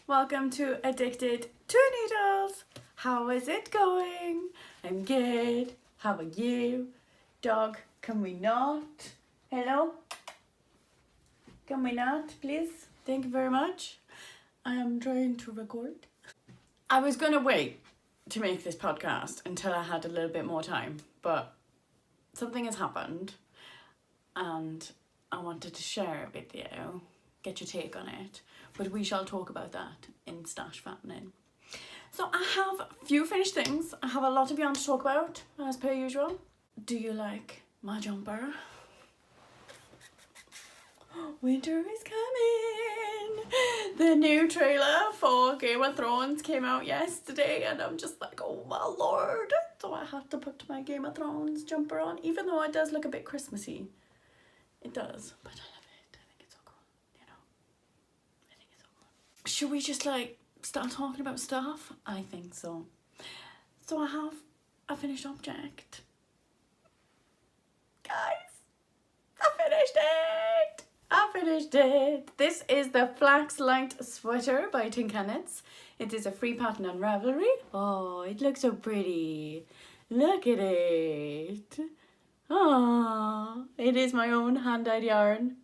Welcome to Addicted2Needles. How is it going? I'm good. How are you? Dog, can we not? Hello? Can we not, please? Thank you very much. I am trying to record. I was going to wait to make this podcast until I had a little bit more time, but something has happened and I wanted to share it with you, get your take on it, but we shall talk about that in Stash Fattening. So I have a few finished things. I have a lot of yarn to talk about, as per usual. Do you like my jumper? Winter is coming! The new trailer for Game of Thrones came out yesterday and I'm just like, oh my lord! So I had to put my Game of Thrones jumper on, even though it does look a bit Christmassy. It does, but I love it. I think it's so cool, you know? I think it's so cool. Should we just like start talking about stuff? I think so. So I have a finished object. Guys, I finished it! I finished it! This is the Flax light sweater by Cankle. It is a free pattern on Ravelry. Oh, it looks so pretty. Look at it. Oh, it is my own hand-dyed yarn.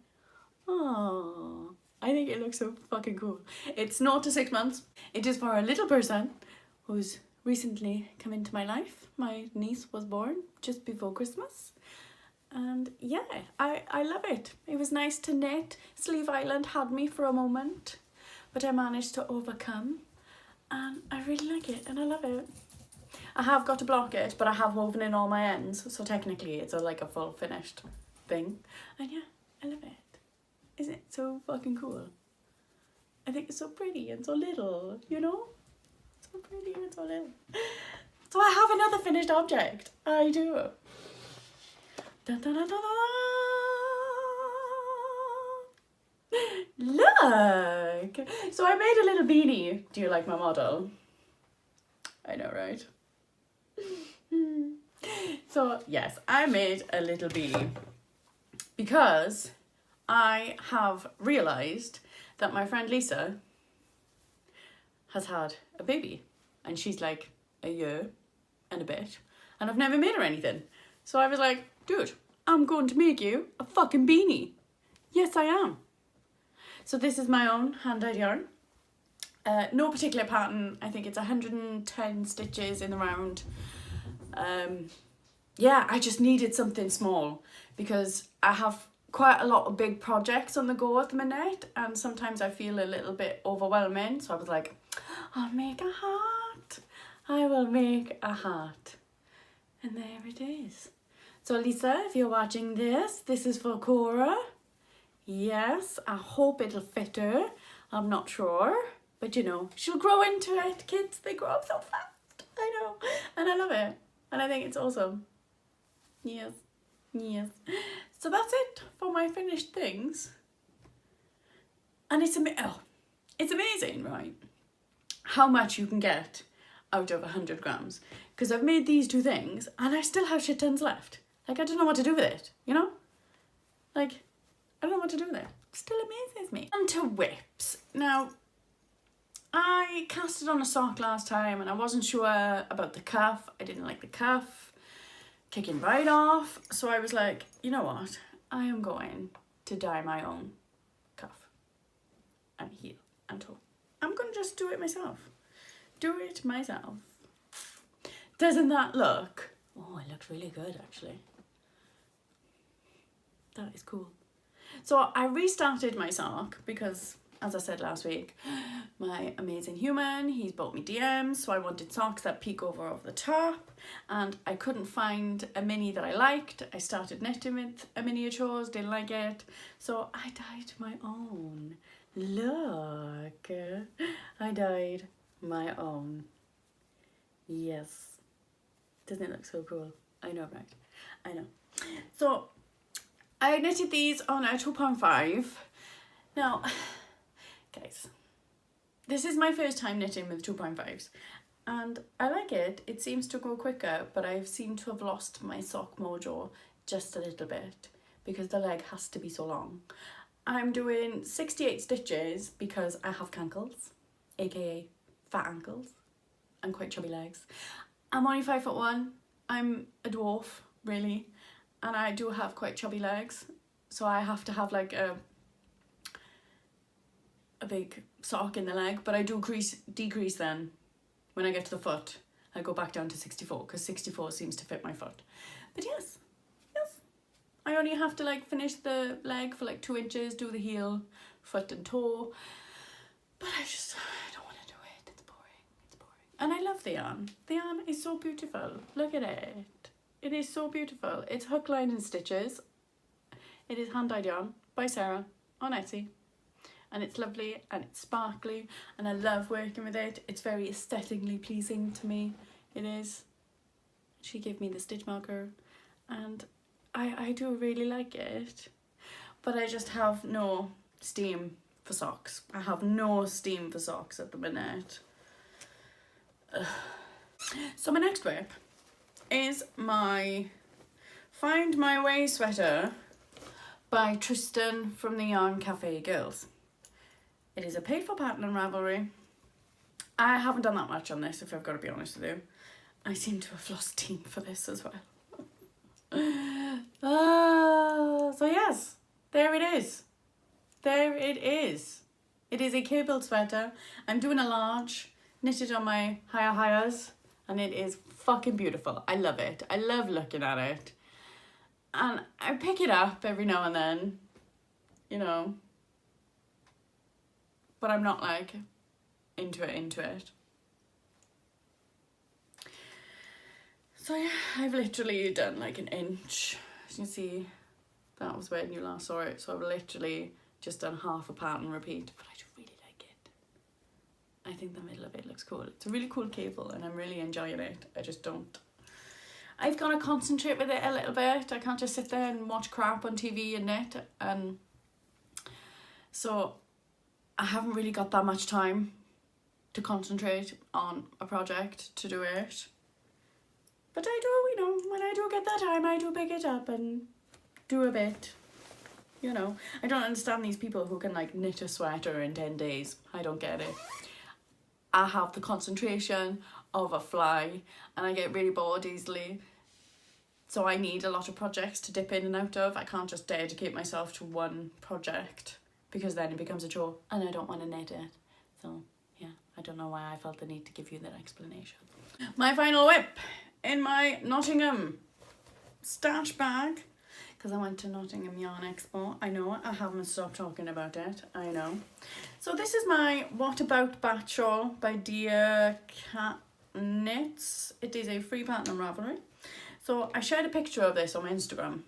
Oh, I think it looks so fucking cool. It's 0 to 6 months. It is for a little person who's recently come into my life. My niece was born just before Christmas. And yeah, I love it. It was nice to knit. Sleeve Island had me for a moment, but I managed to overcome. And I really like it and I love it. I have got to block it, but I have woven in all my ends, so technically it's like a full finished thing. And yeah, I love it. Isn't it so fucking cool? I think it's so pretty and so little, you know? So pretty and so little. So I have another finished object. I do. Dun, dun, dun, dun, dun. Look! So I made a little beanie. Do you like my model? I know, right? So yes, I made a little beanie because I have realised that my friend Lisa has had a baby and she's like a year and a bit and I've never made her anything. So I was like, dude, I'm going to make you a fucking beanie. Yes, I am. So this is my own hand-dyed yarn. No particular pattern. I think it's 110 stitches in the round. Yeah, I just needed something small because I have quite a lot of big projects on the go at the minute and sometimes I feel a little bit overwhelming. So I was like, I'll make a hat. I will make a hat. And there it is. So Lisa, if you're watching this, this is for Cora. Yes, I hope it'll fit her. I'm not sure. But you know, she'll grow into it. Kids, they grow up so fast. I know. And I love it. And I think it's awesome. Yes. Yes. So that's it for my finished things. And it's amazing, right? How much you can get out of 100 grams. Because I've made these two things and I still have shit tons left. Like, I don't know what to do with it, you know? Like, I don't know what to do with it. It still amazes me. On to whips. Now, I cast it on a sock last time and I wasn't sure about the cuff. I didn't like the cuff kicking right off. So I was like, you know what? I am going to dye my own cuff and heel and toe. I'm going to just do it myself. Do it myself. Doesn't that look? Oh, it looks really good actually. That is cool. So I restarted my sock because, as I said last week, my amazing human, he's bought me DMs, so I wanted socks that peek over the top, and I couldn't find a mini that I liked. I started knitting with a miniatures, didn't like it, so I dyed my own. Look, I dyed my own. Yes. Doesn't it look so cool? I know, right? I know. So I knitted these on a 2.5. Now, guys, this is my first time knitting with 2.5s and I like it. It seems to go quicker, but I seem to have lost my sock mojo just a little bit because the leg has to be so long. I'm doing 68 stitches because I have cankles aka fat ankles and quite chubby legs. I'm only 5'1". I'm a dwarf, really, and I do have quite chubby legs, so I have to have like a big sock in the leg, but I do decrease then when I get to the foot. I go back down to 64 because 64 seems to fit my foot. But yes, I only have to like finish the leg for like 2 inches, do the heel, foot and toe, but I don't want to do it. It's boring. And I love the yarn. The yarn is so beautiful. Look at it. It is so beautiful. It's HooklineAndStitches. It is hand-dyed yarn by Sarah on Etsy. And it's lovely and it's sparkly and I love working with it. It's very aesthetically pleasing to me. It is. She gave me the stitch marker and I do really like it. But I just have no steam for socks. I have no steam for socks at the minute. Ugh. So my next whip is my Find My Way sweater by Tristan from the Yarn Cafe Girls. It is a paid for pattern on Ravelry. I haven't done that much on this, if I've got to be honest with you. I seem to have lost steam for this as well. So yes, there it is. There it is. It is a cable sweater. I'm doing a large, knitted on my higher, and it is fucking beautiful. I love it. I love looking at it. And I pick it up every now and then, you know, but I'm not like into it. So yeah, I've literally done like an inch. As you can see, that was when you last saw it. So I've literally just done half a pattern repeat, but I do really like it. I think the middle of it looks cool. It's a really cool cable and I'm really enjoying it. I've got to concentrate with it a little bit. I can't just sit there and watch crap on TV and knit. And so I haven't really got that much time to concentrate on a project to do it. But I do, you know, when I do get that time, I do pick it up and do a bit. You know, I don't understand these people who can like knit a sweater in 10 days. I don't get it. I have the concentration of a fly and I get really bored easily. So I need a lot of projects to dip in and out of. I can't just dedicate myself to one project because then it becomes a chore and I don't want to knit it. So yeah, I don't know why I felt the need to give you that explanation. My final whip in my Nottingham stash bag, because I went to Nottingham Yarn Expo. I know, I haven't stopped talking about it, I know. So this is my What About Bat shawl by Dear Cat Knits. It is a free pattern on Ravelry. So I shared a picture of this on my Instagram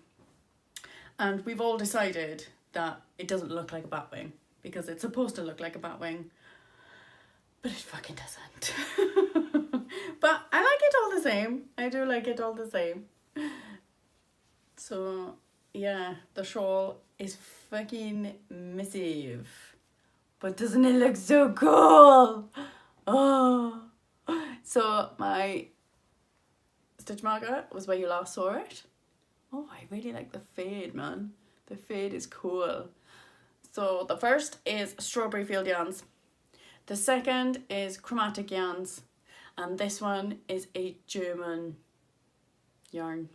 and we've all decided that it doesn't look like a bat wing because it's supposed to look like a bat wing, but it fucking doesn't. But I like it all the same. I do like it all the same. So yeah, the shawl is fucking massive, but doesn't it look so cool? Oh, so my stitch marker was where you last saw it. Oh, I really like the fade, man. The fade is cool. So the first is Strawberry Field Yarns. The second is Chromatic Yarns. And this one is a German yarn.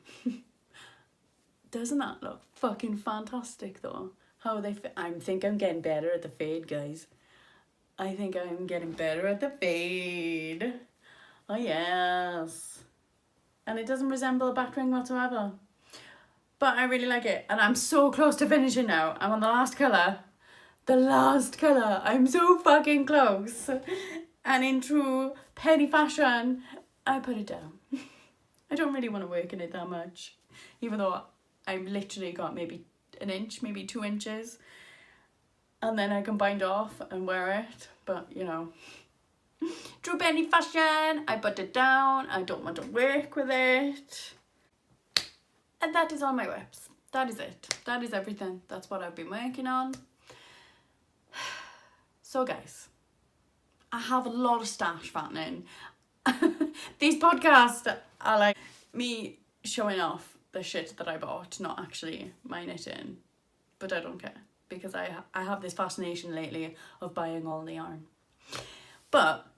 Doesn't that look fucking fantastic though? How they fit. I think I'm getting better at the fade, guys. I think I'm getting better at the fade. Oh yes. And it doesn't resemble a bat wing whatsoever. But I really like it. And I'm so close to finishing now. I'm on the last colour. The last colour. I'm so fucking close. And in true penny fashion, I put it down. I don't really want to work in it that much. Even though I've literally got maybe an inch, maybe 2 inches. And then I can bind off and wear it. But, you know, true penny fashion, I put it down. I don't want to work with it. And that is all my whips. That is it. That is everything. That's what I've been working on. So guys, I have a lot of stash fattening. These podcasts are like me showing off the shit that I bought, not actually my knitting. But I don't care because I have this fascination lately of buying all the yarn. But,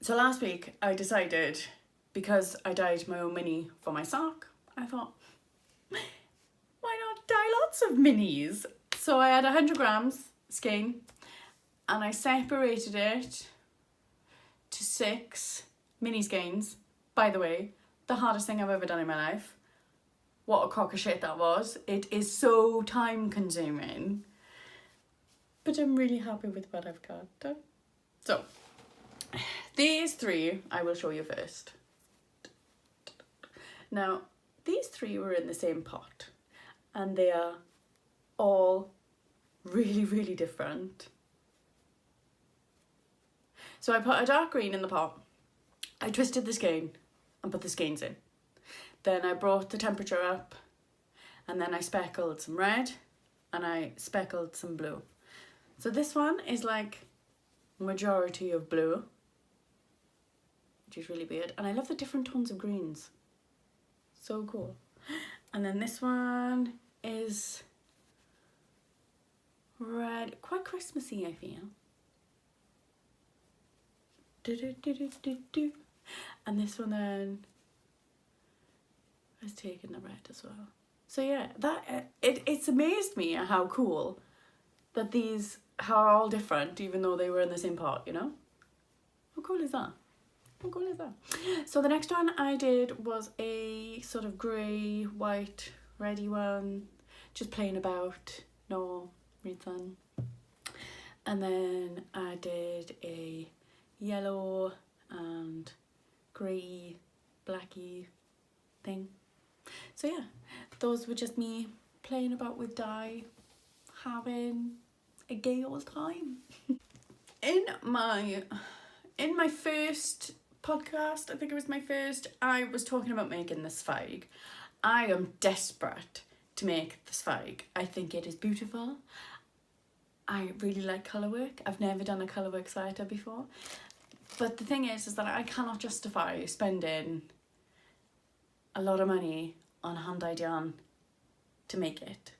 so last week I decided, because I dyed my own mini for my sock, I thought, why not dye lots of minis? So I had 100 grams skein and I separated it to 6 mini skeins. By the way, the hardest thing I've ever done in my life. What a crock of shit that was. It is so time consuming. But I'm really happy with what I've got. So, these 3 I will show you first. Now, these 3 were in the same pot. And they are all really, really different. So I put a dark green in the pot. I twisted the skein and put the skeins in. Then I brought the temperature up and then I speckled some red and I speckled some blue. So this one is like majority of blue, which is really weird. And I love the different tones of greens. So cool. And then this one is red, quite Christmassy I feel. And this one then has taken the red as well. So yeah, it's amazed me at how cool that these are all different, even though they were in the same pot, you know? How cool is that? How cool is that? So the next one I did was a sort of grey, white, reddy one, just playing about, no reason. And then I did a yellow and grey, blacky thing. So yeah, those were just me playing about with dye, having a gay old time. In my first podcast, I think it was my first, I was talking about making this fag. I am desperate to make this fag. I think it is beautiful. I really like colour work. I've never done a colour work sweater before. But the thing is that I cannot justify spending a lot of money on hand-dyed yarn to make it.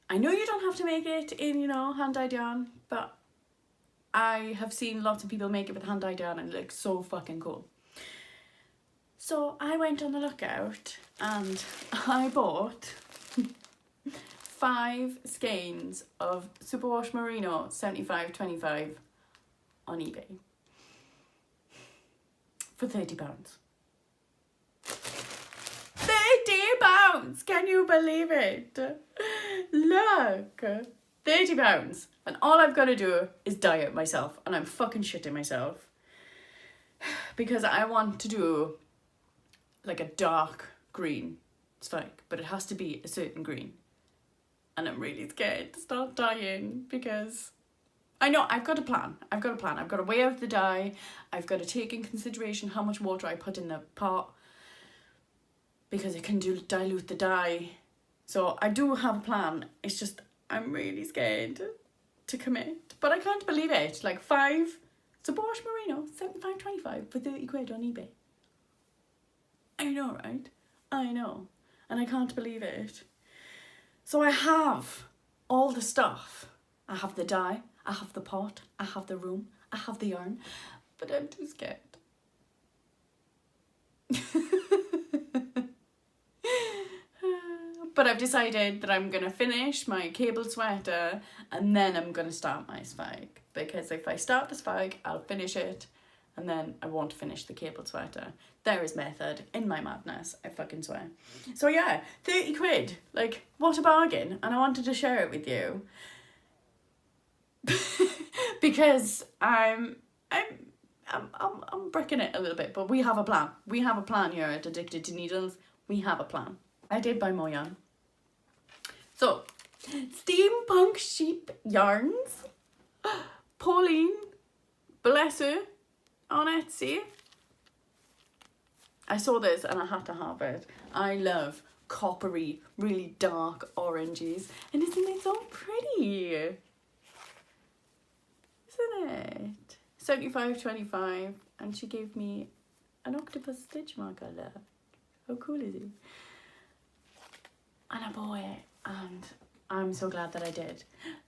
I know you don't have to make it in, you know, hand-dyed yarn, but I have seen lots of people make it with hand-dyed yarn and it looks so fucking cool. So I went on the lookout and I bought 5 skeins of Superwash Merino 75/25 on eBay for £30. £30! Can you believe it? Look! £30. And all I've got to do is dye it myself. And I'm fucking shitting myself. Because I want to do like a dark green spike. But it has to be a certain green. And I'm really scared to start dyeing because I know I've got a plan. I've got to weigh out the dye. I've got to take in consideration how much water I put in the pot because it can dilute the dye. So I do have a plan. It's just I'm really scared to commit. But I can't believe it. Like 5 Superwash Merino 75/25 for £30 on eBay. I know, right? I know. And I can't believe it. So I have all the stuff. I have the dye, I have the pot, I have the room, I have the yarn, but I'm too scared. But I've decided that I'm going to finish my cable sweater and then I'm going to start my spag. Because if I start the spag, I'll finish it and then I won't finish the cable sweater. There is method in my madness, I fucking swear. So yeah, £30. Like, what a bargain. And I wanted to share it with you. Because I'm bricking it a little bit, but we have a plan. We have a plan here at Addicted2Needles. We have a plan. I did buy more yarn. So, SteampunkSheepYarns. Pauline, bless her, on Etsy. I saw this and I had to have it. I love coppery, really dark oranges. And isn't it so pretty? Isn't it? 75/25. And she gave me an octopus stitch marker left. How cool is it? And I bought it and I'm so glad that I did.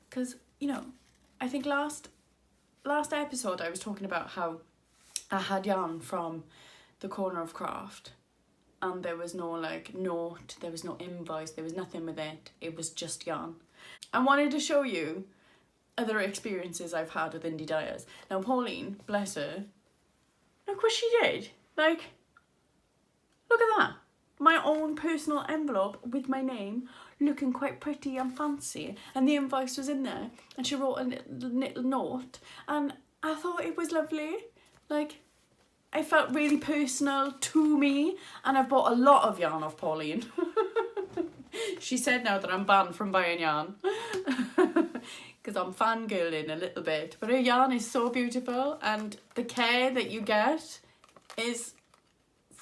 Because, you know, I think last last episode I was talking about how I had yarn from the Corner of Craft and there was no like note, there was no invoice, there was nothing with it. It was just yarn. I wanted to show you other experiences I've had with indie dyers. Now Pauline, bless her, look what she did. Like, look at that. My own personal envelope with my name, looking quite pretty and fancy, and the invoice was in there, and she wrote a little note, and I thought it was lovely. Like, I felt really personal to me, and I've bought a lot of yarn off Pauline. She said now that I'm banned from buying yarn because I'm fangirling a little bit, but her yarn is so beautiful, and the care that you get is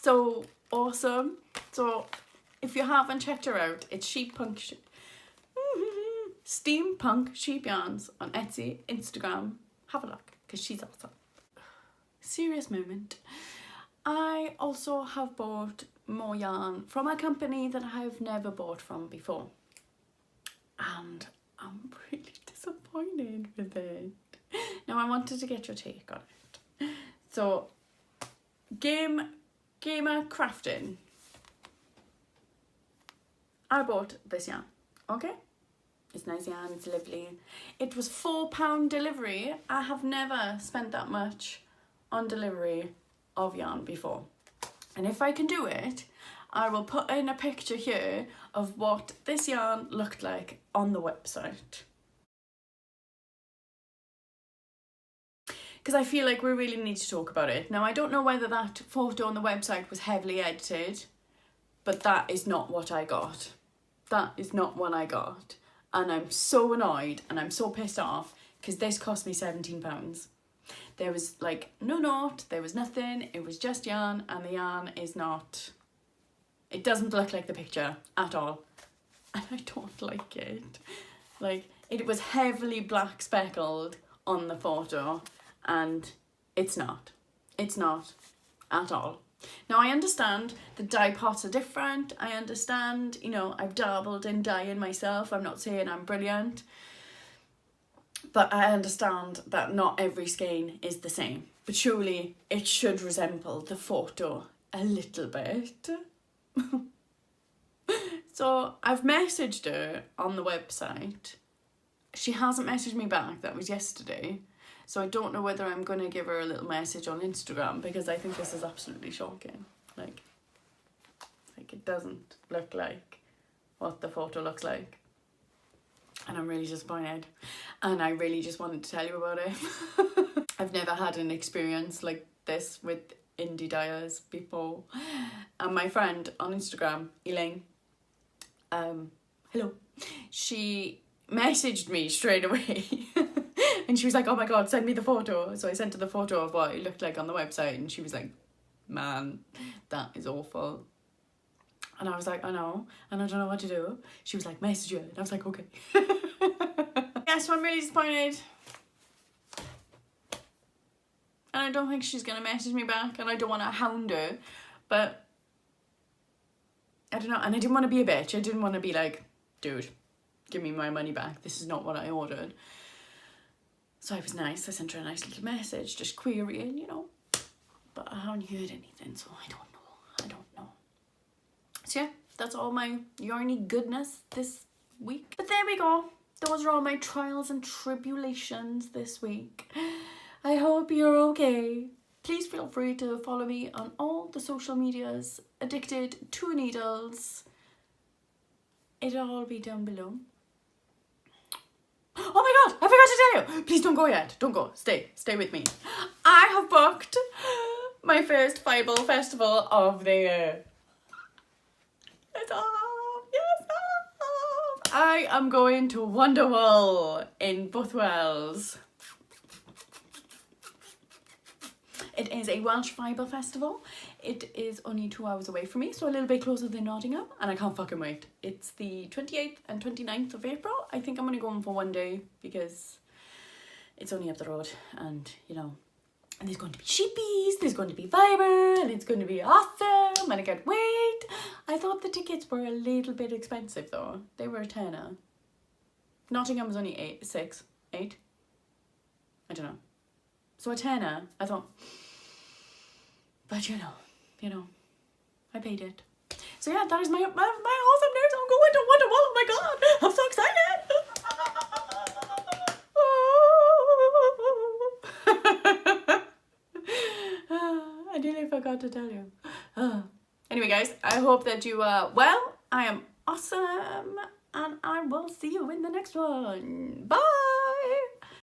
so awesome. So if you haven't checked her out, it's SteampunkSheepYarns on Etsy, Instagram. Have a look because she's awesome. Serious moment. I also have bought more yarn from a company that I've never bought from before, and I'm really disappointed with it. Now I wanted to get your take on it. So Gamer Crafting, I bought this yarn, okay? It's nice yarn, it's lovely. It was £4 delivery. I have never spent that much on delivery of yarn before. And if I can do it, I will put in a picture here of what this yarn looked like on the website. Because I feel like we really need to talk about it. Now, I don't know whether that photo on the website was heavily edited, but that is not what I got. That is not what I got. And I'm so annoyed and I'm so pissed off because this cost me £17. There was like no note, there was nothing, it was just yarn, and the yarn is not, it doesn't look like the picture at all. And I don't like it. Like, it was heavily black speckled on the photo, and it's not at all. Now I understand the dye pots are different, I understand, you know, I've dabbled in dyeing myself, I'm not saying I'm brilliant, but I understand that not every skein is the same, but surely it should resemble the photo a little bit. So I've messaged her on the website. She hasn't messaged me back, that was yesterday. So I don't know whether I'm going to give her a little message on Instagram because I think this is absolutely shocking. Like it doesn't look like what the photo looks like. And I'm really disappointed. And I really just wanted to tell you about it. I've never had an experience like this with indie dyers before. And my friend on Instagram, Elaine, hello, she messaged me straight away. And she was like, oh my God, send me the photo. So I sent her the photo of what it looked like on the website. And she was like, man, that is awful. And I was like, I know. And I don't know what to do. She was like, message her. And I was like, okay. Yeah, so I'm really disappointed. And I don't think she's going to message me back. And I don't want to hound her. But I don't know. And I didn't want to be a bitch. I didn't want to be like, dude, give me my money back. This is not what I ordered. So I was nice. I sent her a nice little message, just querying, you know. But I haven't heard anything, so I don't know. So yeah, that's all my yarny goodness this week. But there we go. Those are all my trials and tribulations this week. I hope you're okay. Please feel free to follow me on all the social medias. Addicted2Needles. It'll all be down below. Oh my God, I forgot to tell you. Please don't go yet. Don't go. Stay with me. I have booked my first Bible festival of the year. It's off. Yes, off. I am going to Wonderwall in Bothwells. It is a Welsh Bible festival. It is only 2 hours away from me, so a little bit closer than Nottingham, and I can't fucking wait. It's the 28th and 29th of April. I think I'm going to go in for one day because it's only up the road, and you know, and there's going to be sheepies, there's going to be Viber, and it's going to be awesome, and I can't wait. I thought the tickets were a little bit expensive though. They were a tenner. Nottingham was only 8. I don't know. So a tenner, I thought, but you know, I paid it. So yeah, that is my awesome news. I'm going to Wonderwall. Oh my god, I'm so excited. I nearly forgot to tell you. Anyway guys, I hope that you are well. I am awesome, and I will see you in the next one. Bye.